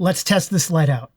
Let's test this light out.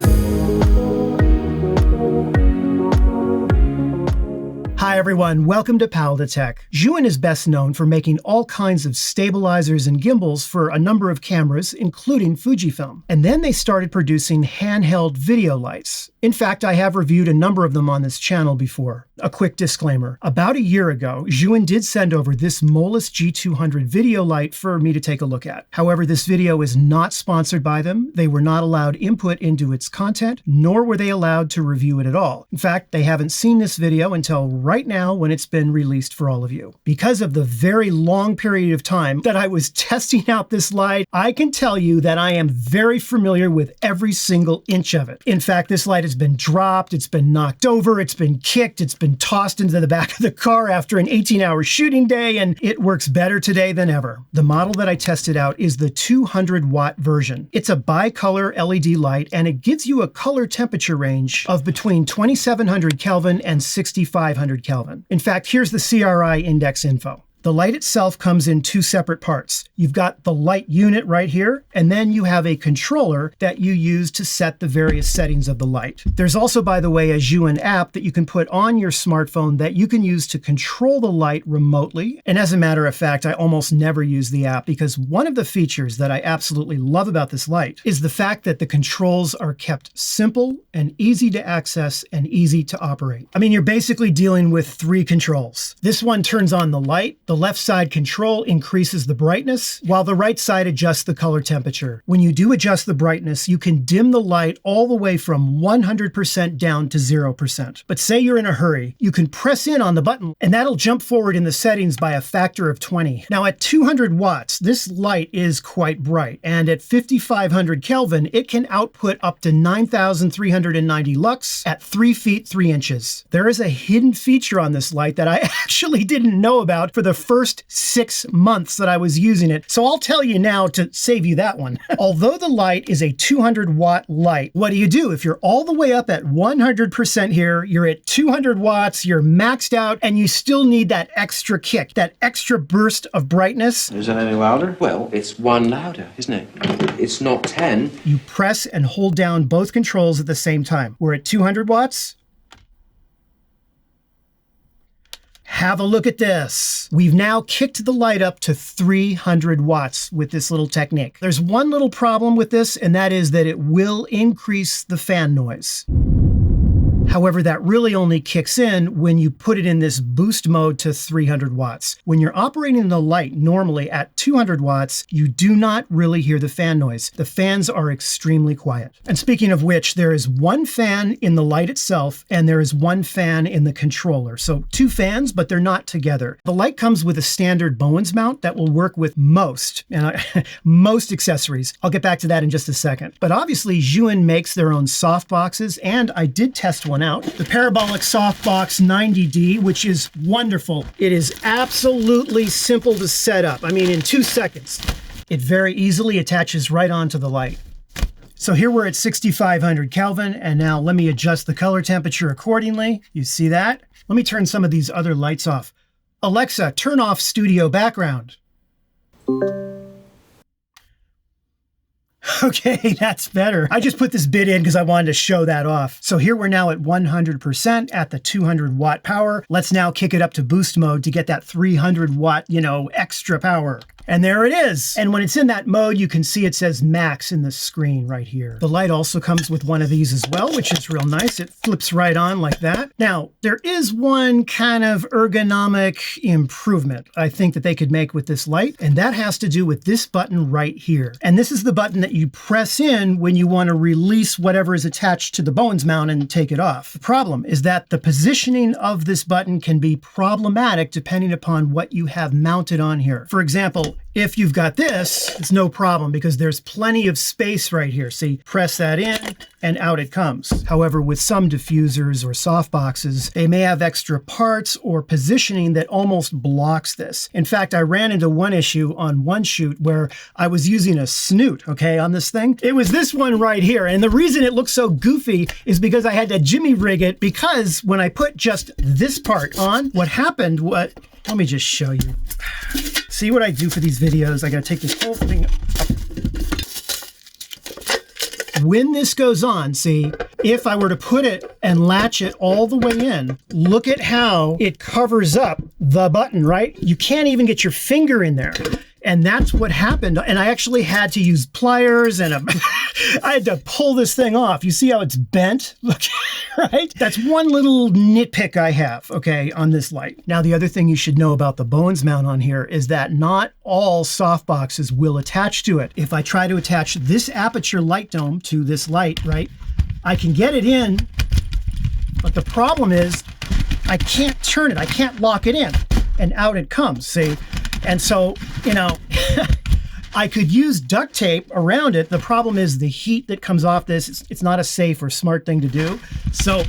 Hi everyone, welcome to Palditech. ZHIYUN is best known for making all kinds of stabilizers and gimbals for a number of cameras, including Fujifilm. And then they started producing handheld video lights. In fact, I have reviewed a number of them on this channel before. A quick disclaimer. About a year ago, ZHIYUN did send over this Molus G200 video light for me to take a look at. However, this video is not sponsored by them. They were not allowed input into its content, nor were they allowed to review it at all. In fact, they haven't seen this video until right now when it's been released for all of you. Because of the very long period of time that I was testing out this light, I can tell you that I am very familiar with every single inch of it. In fact, this light has been dropped, it's been knocked over, it's been kicked, it's been tossed into the back of the car after an 18-hour shooting day, and it works better today than ever. The model that I tested out is the 200-watt version. It's a bicolor LED light, and it gives you a color temperature range of between 2700 Kelvin and 6500 Kelvin. In fact, here's the CRI index info. The light itself comes in two separate parts. You've got the light unit right here, and then you have a controller that you use to set the various settings of the light. There's also, by the way, a ZHIYUN app that you can put on your smartphone that you can use to control the light remotely. And as a matter of fact, I almost never use the app because one of the features that I absolutely love about this light is the fact that the controls are kept simple and easy to access and easy to operate. I mean, you're basically dealing with three controls. This one turns on the light. The left side control increases the brightness, while the right side adjusts the color temperature. When you do adjust the brightness, you can dim the light all the way from 100% down to 0%. But say you're in a hurry, you can press in on the button, and that'll jump forward in the settings by a factor of 20. Now at 200 watts, this light is quite bright, and at 5500 Kelvin, it can output up to 9390 lux at 3 feet 3 inches. There is a hidden feature on this light that I actually didn't know about for the first 6 months that I was using it. So I'll tell you now to save you that one. Although the light is a 200 watt light, what do you do? If you're all the way up at 100% here, you're at 200 watts, you're maxed out, and you still need that extra kick, that extra burst of brightness. Is it any louder? Well, it's 1 louder, isn't it? It's not 10. You press and hold down both controls at the same time. We're at 200 watts. Have a look at this. We've now kicked the light up to 300 watts with this little technique. There's one little problem with this, and that is that it will increase the fan noise. However, that really only kicks in when you put it in this boost mode to 300 watts. When you're operating the light normally at 200 watts, you do not really hear the fan noise. The fans are extremely quiet. And speaking of which, there is one fan in the light itself, and there is one fan in the controller. So 2 fans, but they're not together. The light comes with a standard Bowens mount that will work with most accessories. I'll get back to that in just a second. But obviously, ZHIYUN makes their own softboxes, and I did test one out. The Parabolic Softbox 90D, which is wonderful. It is absolutely simple to set up. I mean, in 2 seconds. It very easily attaches right onto the light. So here we're at 6500 Kelvin, and now let me adjust the color temperature accordingly. You see that? Let me turn some of these other lights off. Alexa, turn off studio background. Okay, that's better. I just put this bit in because I wanted to show that off. So here we're now at 100% at the 200 watt power. Let's now kick it up to boost mode to get that 300 watt, extra power. And there it is. And when it's in that mode, you can see it says max in the screen right here. The light also comes with one of these as well, which is real nice. It flips right on like that. Now, there is one kind of ergonomic improvement I think that they could make with this light, and that has to do with this button right here. And this is the button that you press in when you want to release whatever is attached to the Bowens mount and take it off. The problem is that the positioning of this button can be problematic depending upon what you have mounted on here. For example, if you've got this, it's no problem because there's plenty of space right here. See, press that in and out it comes. However, with some diffusers or softboxes, they may have extra parts or positioning that almost blocks this. In fact, I ran into one issue on one shoot where I was using a snoot, okay, on this thing. It was this one right here. And the reason it looks so goofy is because I had to jimmy rig it, because when I put just this part on, what happened, let me just show you. See what I do for these videos? I gotta take this whole thing up when this goes on, see, if I were to put it and latch it all the way in, look at how it covers up the button, right? You can't even get your finger in there. And that's what happened. And I actually had to use pliers and I had to pull this thing off. You see how it's bent? Look, right? That's one little nitpick I have, okay, on this light. Now, the other thing you should know about the Bowens mount on here is that not all softboxes will attach to it. If I try to attach this aperture light dome to this light, right, I can get it in, but the problem is I can't turn it. I can't lock it in. And out it comes, see? And so, you know, I could use duct tape around it. The problem is the heat that comes off this, it's not a safe or smart thing to do. So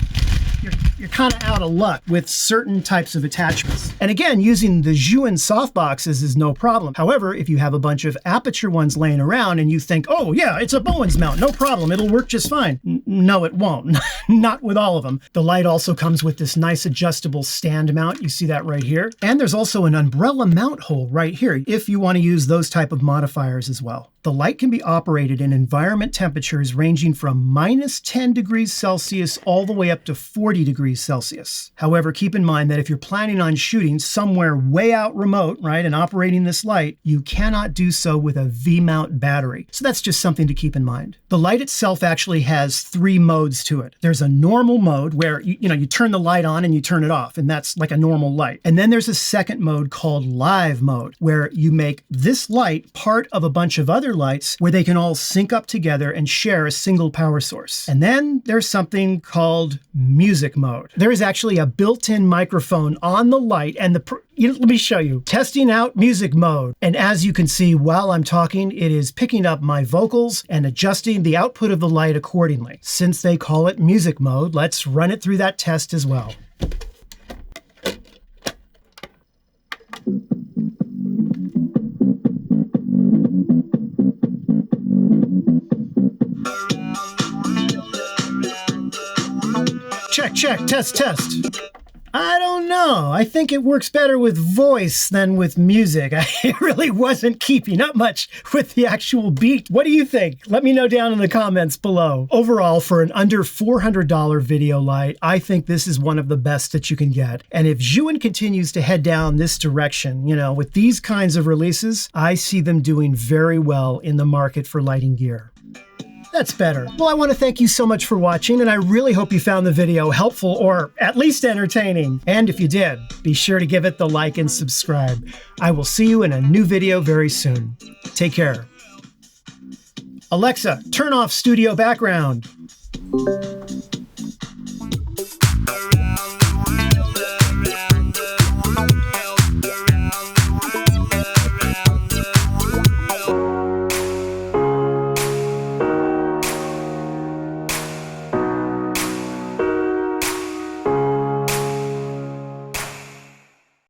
you're kind of out of luck with certain types of attachments. And again, using the ZHIYUN softboxes is no problem. However, if you have a bunch of aperture ones laying around and you think, oh yeah, it's a Bowens mount, no problem, it'll work just fine. No, it won't. Not with all of them. The light also comes with this nice adjustable stand mount. You see that right here. And there's also an umbrella mount hole right here if you want to use those type of modifiers as well. The light can be operated in environment temperatures ranging from -10 degrees Celsius all the way up to 40 degrees Celsius. However, keep in mind that if you're planning on shooting somewhere way out remote, right, and operating this light, you cannot do so with a V-mount battery. So that's just something to keep in mind. The light itself actually has 3 modes to it. There's a normal mode where you turn the light on and you turn it off, and that's like a normal light. And then there's a second mode called live mode, where you make this light part of a bunch of other lights where they can all sync up together and share a single power source. And then there's something called music mode. There is actually a built-in microphone on the light, and let me show you. Testing out music mode. And as you can see, while I'm talking, it is picking up my vocals and adjusting the output of the light accordingly. Since they call it music mode, let's run it through that test as well. Check, test. I don't know. I think it works better with voice than with music. I really wasn't keeping up much with the actual beat. What do you think? Let me know down in the comments below. Overall, for an under $400 video light, I think this is one of the best that you can get. And if ZHIYUN continues to head down this direction, with these kinds of releases, I see them doing very well in the market for lighting gear. That's better. Well, I want to thank you so much for watching, and I really hope you found the video helpful or at least entertaining. And if you did, be sure to give it the like and subscribe. I will see you in a new video very soon. Take care. Alexa, turn off studio background.